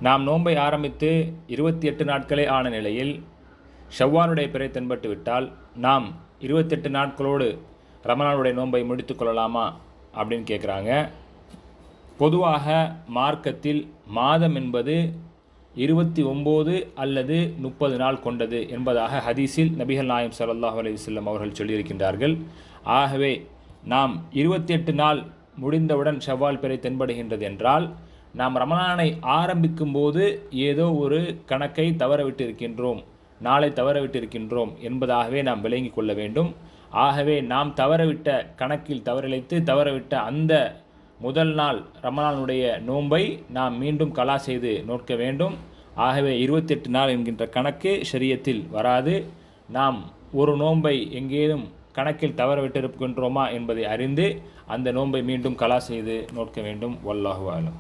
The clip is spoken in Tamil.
நாம் நோன்பை ஆரம்பித்து 28 நாட்களே ஆன நிலையில் ஷவ்வாலுடைய பிறை தென்பட்டு விட்டால் நாம் 28 நாட்களோடு ரமலானுடைய நோன்பை முடித்து கொள்ளலாமா அப்படின்னு கேட்குறாங்க. பொதுவாக மார்க்கத்தில் மாதம் என்பது 29 அல்லது 30 நாள் கொண்டது என்பதாக ஹதீஸில் நபிகள் நாயகம் ஸல்லல்லாஹு அலைஹி வஸல்லம் அவர்கள் சொல்லியிருக்கின்றார்கள். ஆகவே நாம் 28 நாள் முடிந்தவுடன் ஷவ்வால் பிறை தென்படுகின்றது என்றால் நாம் ரமலானை ஆரம்பிக்கும் போது ஏதோ ஒரு கணக்கை தவறவிட்டிருக்கின்றோம், நாளை தவறவிட்டிருக்கின்றோம் என்பதாகவே நாம் விளங்கிக் கொள்ள வேண்டும். ஆகவே நாம் தவறவிட்ட கணக்கில் தவறிழைத்து தவறவிட்ட அந்த முதல் நாள் ரமலானுடைய நோன்பை நாம் மீண்டும் கலா செய்து நோக்க வேண்டும். ஆகவே 28 நாள் என்கின்ற கணக்கு ஷரியத்தில் வராது. நாம் ஒரு நோன்பை எங்கேயும் கணக்கில் தவறவிட்டிருக்கின்றோமா என்பதை அறிந்து அந்த நோன்பை மீண்டும் கலா செய்து நோக்க வேண்டும். வல்லாஹு ஆலம்.